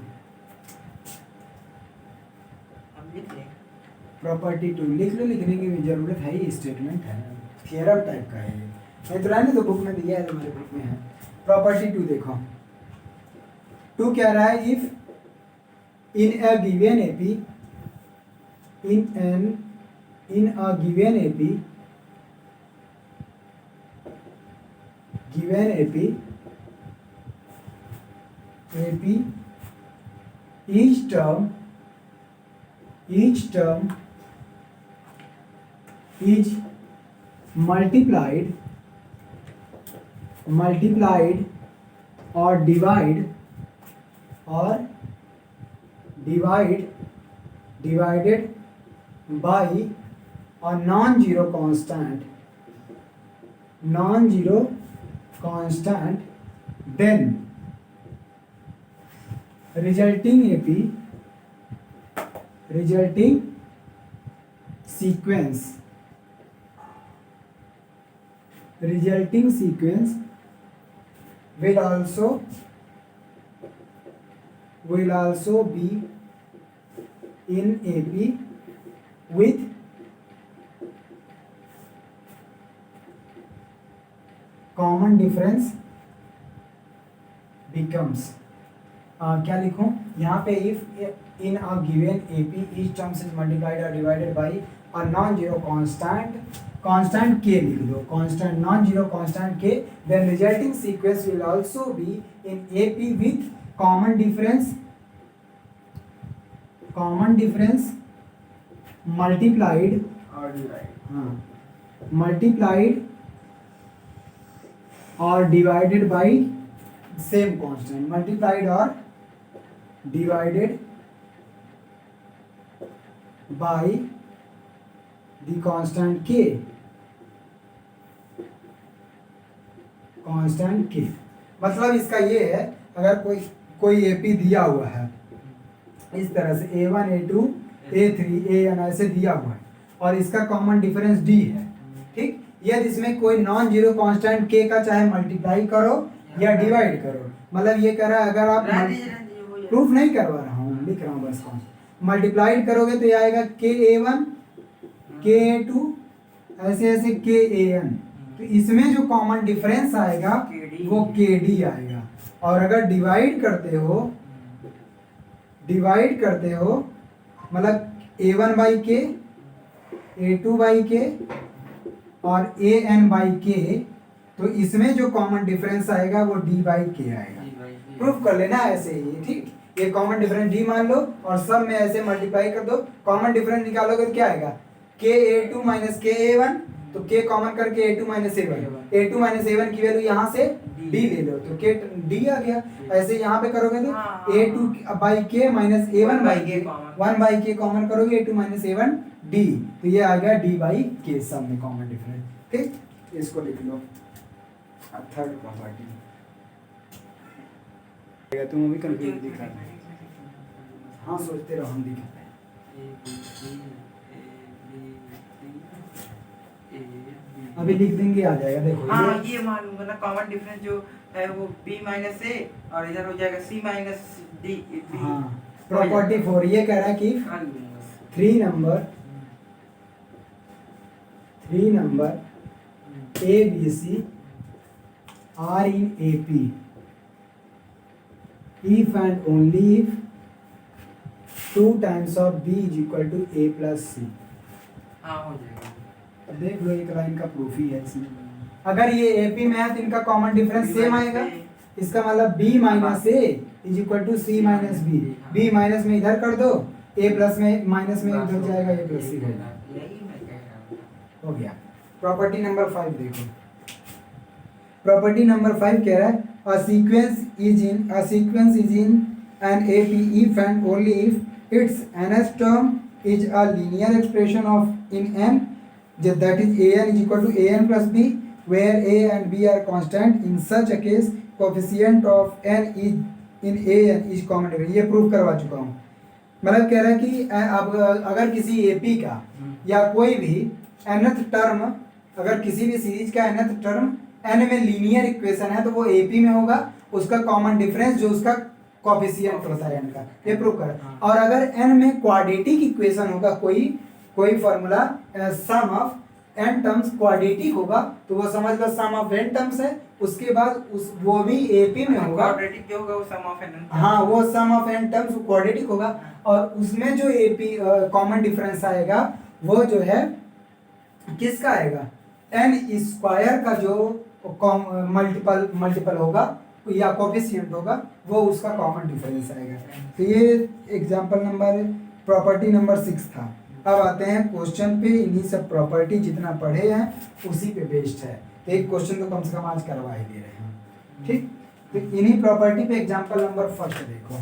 हम लिख लें property 2 लिख लो, लिखने की भी जरूरत है, ही स्टेटमेंट है, थियरम टाइप का है। नहीं तो रहने तो बुक में दिया है, तुम्हारे बुक में है। प्रॉपर्टी 2 देखो, 2 क्या रहा है, if in a given AP, in a given AP, given AP each term is multiplied or divided by a non-zero constant, then resulting sequence will also be in AP with common difference becomes क्या लिखूं यहाँ पे, if in a given AP each terms is multiplied or divided by a non-zero constant k लिख दो, constant non-zero constant k, then resulting sequence will also be in AP with common difference multiplied or divided by same constant, multiplied or divided by the constant k, मतलब इसका ये है, अगर कोई AP दिया हुआ है इस तरह से A1 A2 A3 AN ऐसे दिया हुआ है और इसका कॉमन डिफरेंस D है, ठीक, यदि इसमें कोई नॉन जीरो कांस्टेंट k का चाहे मल्टीप्लाई करो या डिवाइड करो, मतलब ये कह रहा है, अगर आप प्रूफ नहीं करवा रहा हूँ, लिख रहा हूँ बस, मल्टीप्लाइड करोगे तो ये आएगा के A1 के A2 ऐसे ऐसे के AN, तो इसमें जो कॉमन डिफरेंस आएगा वो KD आएगा। और अगर डिवाइड करते हो मतलब A1 बाई के, A2 बाई के और AN बाई के, तो इसमें जो कॉमन डिफरेंस आएगा वो D बाई के आएगा। प्रूफ कर लेना ऐसे ही, ठीक, ये कॉमन डिफरेंस D मान लो और सब में ऐसे मल्टीप्लाई कर दो, कॉमन डिफरेंस निकालोगे तो क्या आएगा, के A2 माइनस के A1 तो k कॉमन करके a2 minus a1, a2 minus a1 की वैल्यू यहाँ से d ले लो तो k d आ गया। ऐसे यहाँ पे करोगे तो a2 by k minus a1 by k, 1 by k common करोगे a2 माइनस a1 d, तो ये आ गया d बाई k सब में कॉमन डिफरेंस। ठीक, इसको लिख लो थर्ड प्रॉपर्टी। तुम अभी कंफ्यूज दिखा रहे, हाँ सोचते रहो हम दिखाते हैं। अभी लिख देंगे आ जाएगा, देखो हाँ ये मालूम है ना, कॉमन डिफरेंस जो है वो b माइनस a और इधर हो जाएगा c माइनस d। हाँ प्रॉपर्टी 4 ये कह रहा है कि 3 number a b c are in AP if and only if 2 times of b is equal to a plus c। हाँ हो जाएगा। अब देख लो एक लाइन का प्रूफ ही है इसमें। अगर ये AP में है तो इनका कॉमन डिफरेंस सेम आएगा, इसका मतलब b minus a is equal to c minus b, b minus में इधर कर दो, a प्लस में माइनस में उधर जाएगा, a प्लस c हो गया। प्रॉपर्टी नंबर 5 देखो, प्रॉपर्टी नंबर 5 कह रहा है a sequence is in an AP if and only if its nth term is a linear expression of in n, that is an is equal to an plus b, where a and b are constant. In such a case coefficient of n is in an is common difference. ये prove करवा चुका हूँ। मतलब कह रहा है कि अब अगर किसी AP का या कोई भी nth टर्म, अगर किसी भी सीरीज का nth टर्म n में लीनियर इक्वेशन है तो वो AP में होगा, उसका कॉमन डिफरेंस जो उसका कोएफिशिएंट होता है n का, ये प्रूव कर। और अगर n में क्वाड्रेटिक इक्वेशन होगा, कोई formula sum of n terms quadratic होगा तो वो समझ लो सम ऑफ n टर्म्स है, उसके बाद उस वो भी AP में होगा। क्वाड्रेटिक जो होगा वो सम ऑफ n, हाँ वो सम ऑफ n टर्म्स क्वाड्रेटिक होगा, और उसमें जो AP कॉमन डिफरेंस आएगा वो जो है किसका आएगा, n स्क्वायर का जो मल्टीपल होगा या कोएफिशिएंट होगा वो उसका कॉमन डिफरेंस आएगा। तो ये एग्जांपल नंबर प्रॉपर्टी नंबर 6 था। अब आते हैं क्वेश्चन पे, इन्हीं सब प्रॉपर्टी जितना पढ़े हैं उसी पे बेस्ड है, तो एक क्वेश्चन तो कम से कम आज करवा ही दे रहे हैं। ठीक, तो इन्हीं प्रॉपर्टी पे एग्जांपल नंबर 1 देखो।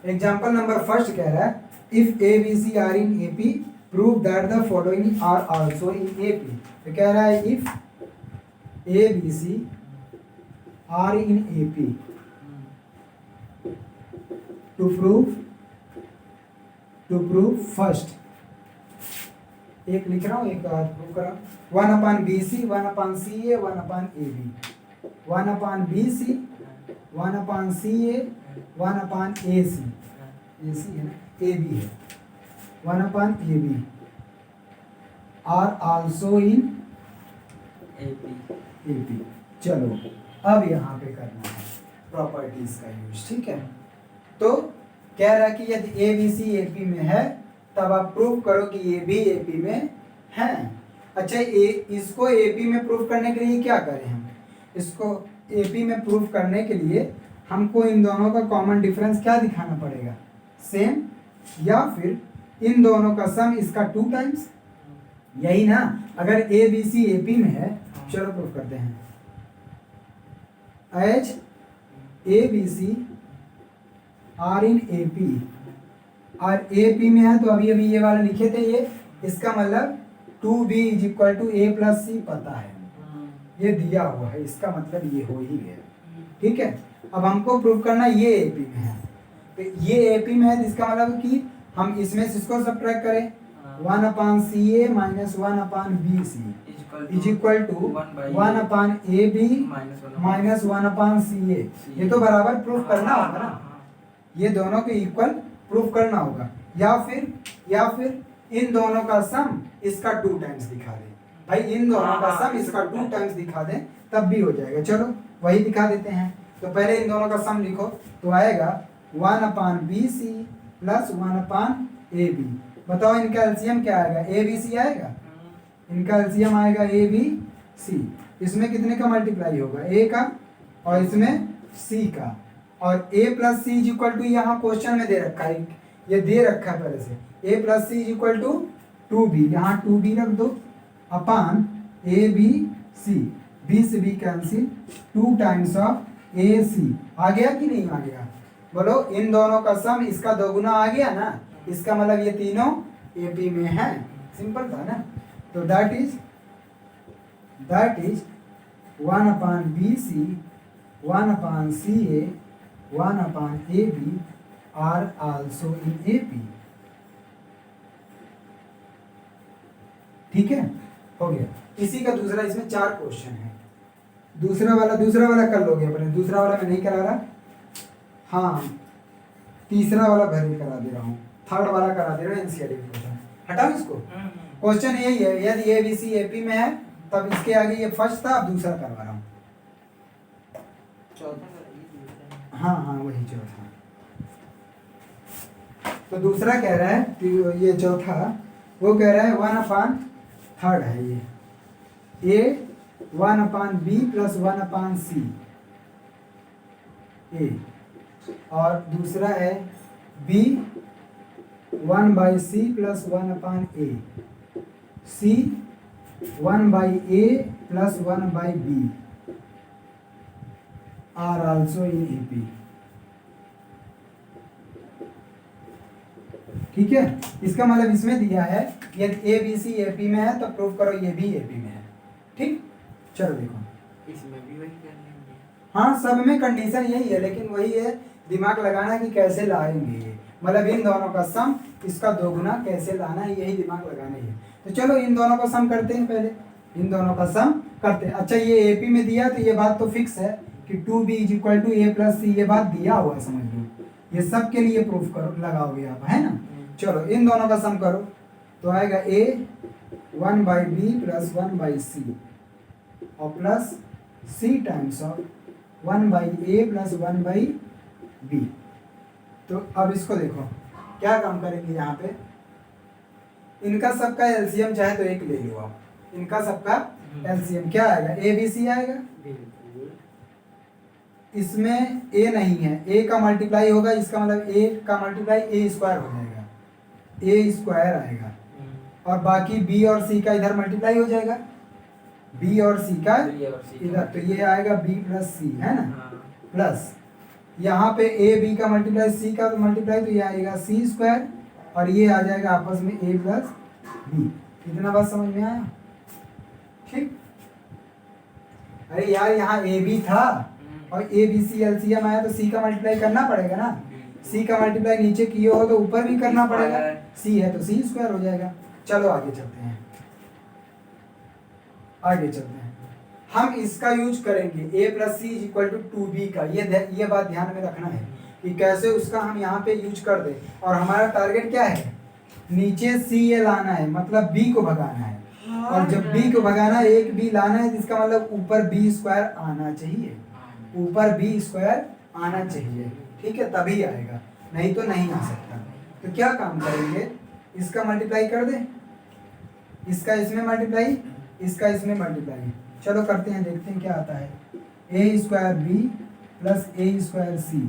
एग्जांपल नंबर 1 कह रहा है if A B C are in AP prove that the following are also in AP। तो कह रहा है if A B C are in AP to prove first, एक लिख रहा हूँ एक आज प्रूव करा, 1/BC 1/CA 1/AB, 1/BC 1/CA 1/AC, AC है ना, AB है, 1/AB are also in AP। चलो अब यहाँ पे करना है प्रॉपर्टीज का यूज। ठीक है, तो कह रहा है कि यदि ABC AP में है तब आप प्रूव करो कि ये भी AP में है। अच्छा इसको AP में प्रूव करने के लिए क्या करें हम, इसको AP में प्रूव करने के लिए हमको इन दोनों का कॉमन डिफरेंस क्या दिखाना पड़ेगा, सेम, या फिर इन दोनों का सम इसका 2 टाइम्स, यही ना। अगर ABC AP में है, चलो प्रूव करते हैं। H ABC are in AP और AP में है तो अभी ये वाला लिखे थे, ये इसका मतलब 2B is equal to A plus C पता है, ये दिया हुआ है, इसका मतलब ये हो ही गया। ठीक है, अब हमको प्रूव करना ये AP में है, तो ये AP में है जिसका मतलब कि हम इसमें से इसको सब्ट्रैक्ट करें, 1/CA minus 1/BC is equal to 1/AB minus 1/CA। ये तो बराबर प्रूफ करना होगा ना, ये दोनों के इक्वल प्रूफ करना होगा, या फिर इन दोनों का सम इसका 2 टाइम्स दिखा दें। भाई इन दोनों का सम इसका 2 टाइम्स दिखा दें तब भी हो जाएगा। चलो वही दिखा देते हैं, तो पहले इन दोनों का सम लिखो, तो आएगा 1/BC प्लस 1/AB। बताओ इनका एलसीएम क्या आएगा, ABC आएगा, इनका एलसीएम आएगा ABC। इसमें कितने का मल्टीप्लाई होगा, A का, और इसमें C का, और A plus C is equal to, यहाँ क्वेश्चन में दे रखा है, ये दे रखा है पहले से, A plus C is equal to 2b, यहाँ 2b रख दो upon A B C, B से B cancel, 2 times of A C. आ गया कि नहीं आ गया? बोलो, इन दोनों का सम इसका दोगुना आ गया ना, इसका मतलब ये तीनों एपी में है। सिंपल था ना। तो that is 1 upon B C, 1 upon C A, 1 upon A B are also in A P. ठीक है, हो गया। इसी का दूसरा, इसमें 4 क्वेश्चन है। दूसरा वाला कर लोगे अपने, दूसरा वाला मैं नहीं करा रहा, हाँ तीसरा वाला घर में करा दे रहा हूँ, थर्ड वाला करा दे रहा हूँ एनसीईआरटी क्वेश्चन। हटाओ इसको। क्वेश्चन यही है, यदि ए बी सी एपी में है तब इसके आगे ये फर्स्ट था, अब दूसरा करवा रहा हूँ। हाँ हाँ वही चौथा। तो दूसरा कह रहा है, तो ये चौथा वो कह रहा है 1 अपान थर्ड है ये, ए 1 upon B plus 1 upon C ए, और दूसरा है B 1 by C plus 1 upon A, C 1 by A plus 1 by B are also in A P. ठीक है, इसका मतलब इसमें दिया है यदि A B C A P में है तो प्रूव करो ये भी ए पी में है। ठीक, चलो देखो इसमें भी वही कर लेंगे। हाँ, सब में कंडीशन यही है, लेकिन वही है दिमाग लगाना कि कैसे लाएंगे ये, मतलब इन दोनों का सम इसका दोगुना कैसे लाना है, यही दिमाग लगाना ही है। तो चलो इन दोनों का सम करते हैं, पहले इन दोनों का सम करते हैं। अच्छा, ये एपी में दिया तो ये बात तो फिक्स है कि 2b equal to a plus c, ये बात दिया हुआ है, समझ लो। ये सब के लिए प्रूफ करो, लगाओगे आप, है ना। चलो इन दोनों का सम करो, तो आएगा a 1 by b plus 1 by c और plus c times of 1 by A plus 1 by b. तो अब इसको देखो क्या काम करेंगे यहाँ पे, इनका सबका एलसीएम चाहे तो एक ले लो आप, इनका सबका एलसीएम क्या आएगा, ए बी सी आएगा। इसमें a नहीं है, a का मल्टीप्लाई होगा, इसका मतलब a का मल्टीप्लाई a स्क्वायर हो जाएगा, a स्क्वायर आएगा, और बाकी b और c का इधर मल्टीप्लाई हो जाएगा, b और c का इधर, तो ये आएगा b प्लस सी, है ना, प्लस यहाँ पे a b का मल्टीप्लाई c का मल्टीप्लाई, तो ये आएगा c स्क्वायर, और ये आ जाएगा आपस में a प्लस b। इतना बात समझ में आया? ठीक, अरे यार यहाँ a b था और ए बी सी एलसीएम आया तो सी का मल्टीप्लाई करना पड़ेगा ना, सी का मल्टीप्लाई नीचे किए हो तो ऊपर भी करना पड़ेगा, सी है तो सी स्क्वायर हो जाएगा। चलो आगे चलते हैं, आगे चलते हैं। हम इसका यूज करेंगे a plus C equal to 2b का, ये बात ध्यान में रखना है कि कैसे उसका हम यहाँ पे यूज कर दें। और हमारा टारगेट क्या है, नीचे सी ए लाना है, मतलब b को भगाना है, और जब b को भगाना है एक b लाना है, इसका मतलब ऊपर b स्क्वायर आना चाहिए, ऊपर b स्क्वायर आना चाहिए। ठीक है, तभी आएगा, नहीं तो नहीं आ सकता। तो क्या काम करेंगे, इसका मल्टीप्लाई कर दे, इसका इसमें मल्टीप्लाई, इसका इसमें मल्टीप्लाई। चलो करते हैं, देखते हैं क्या आता है। A square b plus a square c,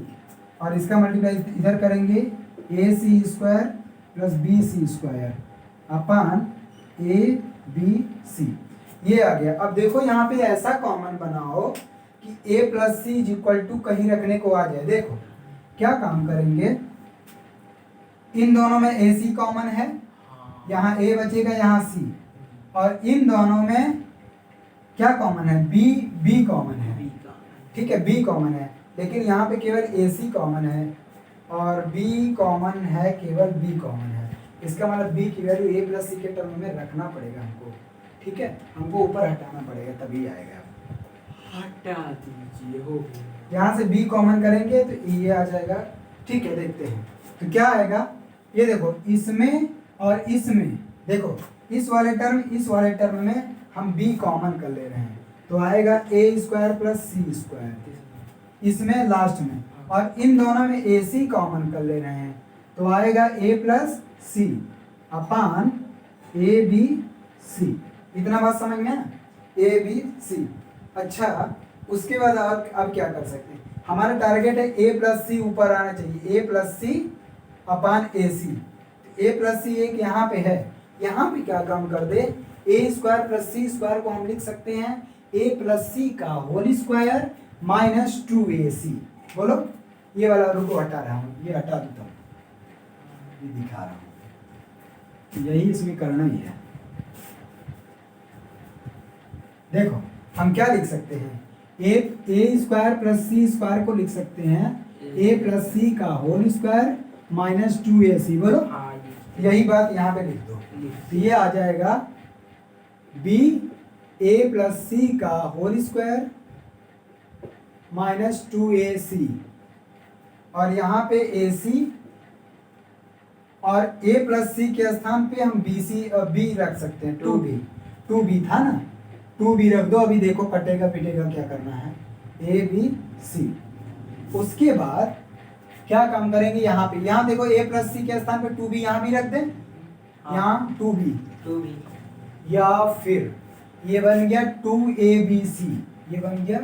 और इसका मल्टीप्लाई इधर करेंगे, a c square plus b c square upon A B c. ये आ गया। अब देखो यहाँ पे ऐसा कॉमन बनाओ कि a plus C equal to कहीं रखने को आ जाए। देखो क्या काम करेंगे, इन दोनों में ए सी कॉमन है, यहाँ a बचेगा, यहाँ c, और इन दोनों में क्या कॉमन है, b कॉमन है। ठीक है, b कॉमन है, लेकिन यहाँ पे केवल ए सी कॉमन है और b कॉमन है, केवल b कॉमन है। इसका मतलब b की वैल्यू a प्लस सी के टर्म में रखना पड़ेगा हमको। ठीक है, हमको ऊपर हटाना पड़ेगा तभी आएगा। हटा दीजिए, हो गया। यहाँ से b कॉमन करेंगे तो ये आ जाएगा। ठीक है, देखते हैं तो क्या आएगा। ये देखो इसमें और इसमें, देखो इस वाले टर्म में हम b कॉमन कर ले रहे हैं, तो आएगा a square plus C square इसमें लास्ट में, और इन दोनों में ए सी कॉमन कर ले रहे हैं, तो आएगा a plus C upon A B C. इतना बात समझ में आया, ए बी सी। अच्छा, उसके बाद अब क्या कर सकते हैं, हमारा टारगेट है a प्लस सी ऊपर आना चाहिए, a plus C upon A c. A plus c एक यहाँ पे है, यहाँ पे क्या काम कर दे, a square plus C square को हम लिख सकते हैं ए प्लस सी का होल स्क्वायर माइनस 2ac। बोलो ये वाला रुको हटा रहा हूँ, ये हटा देता हूँ, ये दिखा रहा हूँ, यही इसमें करना ही है। देखो हम क्या लिख सकते हैं, ए स्क्वायर प्लस सी स्क्वायर को लिख सकते हैं ए प्लस सी का होल स्क्वायर माइनस 2ac। बोलो हाँ यही बात यहाँ पे लिख दो, तो ये आ जाएगा बी ए प्लस सी का होल स्क्वायर माइनस 2ac, और यहाँ पे ac और a प्लस सी के स्थान पे हम b रख सकते हैं, 2b था ना, 2b रख दो। अभी देखो कटेगा पिटेगा क्या करना है, a b c। उसके बाद क्या काम करेंगे, यहाँ पे यहाँ देखो a प्लस सी के स्थान पे 2b यहाँ भी रख दें, यहाँ 2b, या फिर ये बन गया 2abc, ये बन गया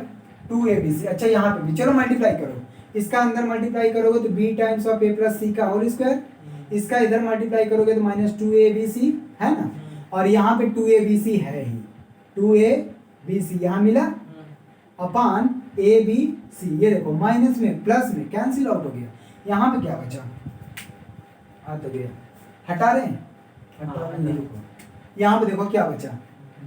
2abc। अच्छा यहाँ पे भी चलो मल्टीप्लाई करो, इसका अंदर मल्टीप्लाई करोगे तो b times of a plus c का होल स्क्वायर, इसका इधर मल्टीप्लाई करोगे तो माइनस 2abc है ना, और यहाँ पे 2abc है ही, 2abc यहाँ मिला अपान abc। ये देखो माइनस में प्लस में कैंसिल आउट हो गया, यहाँ पे क्या बचा, आ तो गया, हटा रहे हैं, हटा रहे हैं, देखो यहाँ पे देखो क्या बचा,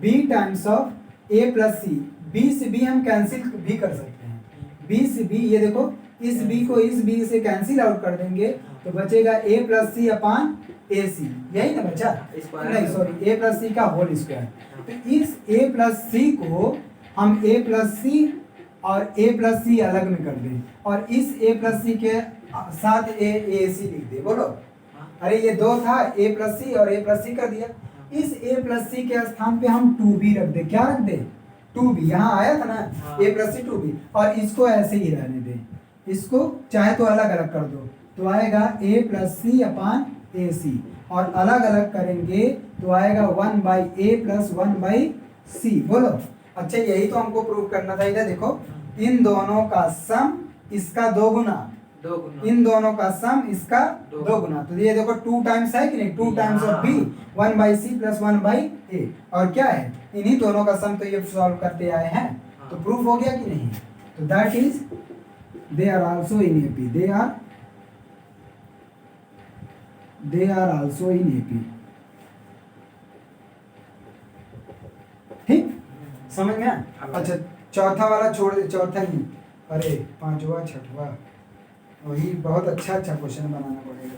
b times of a plus C, b से b हम कैंसिल भी कर सकते हैं, b से b, ये देखो इस b को इस b से कैंसिल आउट कर देंगे तो बचेगा a plus C upon ac, यही ना बचा, नहीं सॉरी a प्लस सी का होल स्क्वायर। तो इस a प्लस सी को हम a प्लस सी और a प्लस सी अलग में कर दें, और इस a प्लस सी के साथ ac लिख दे। बोलो अरे ये दो था, a प्लस सी और a प्लस सी कर दिया, इस a प्लस सी के स्थान पे हम 2b रख दे, क्या रख दे, 2b, यहाँ आया था ना a प्लस सी 2b, और इसको ऐसे ही रहने दे, इसको चाहे तो अलग अलग कर दो, तो आएगा a plus C upon ac, और अलग अलग करेंगे तो आएगा 1 by a plus 1 by c। बोलो अच्छा यही तो हमको प्रूव करना था, इधर देखो इन दोनों का सम इसका दो गुना, इन दोनों का सम इसका दो गुना, तो ये देखो 2 टाइम्स है कि नहीं, 2 times of b 1 by c plus 1 by a, और क्या है इन्हीं दोनों का सम, तो ये सॉल्व करते आए हैं, तो प्रूफ हो गया कि नहीं। तो that is they are also in AP, they are also in AP। ठीक समझ में आया? अच्छा चौथा वाला छोड़ दे, चौथा नहीं, अरे पांचवा छठवा, वही बहुत अच्छा क्वेश्चन बनाना पड़ेगा।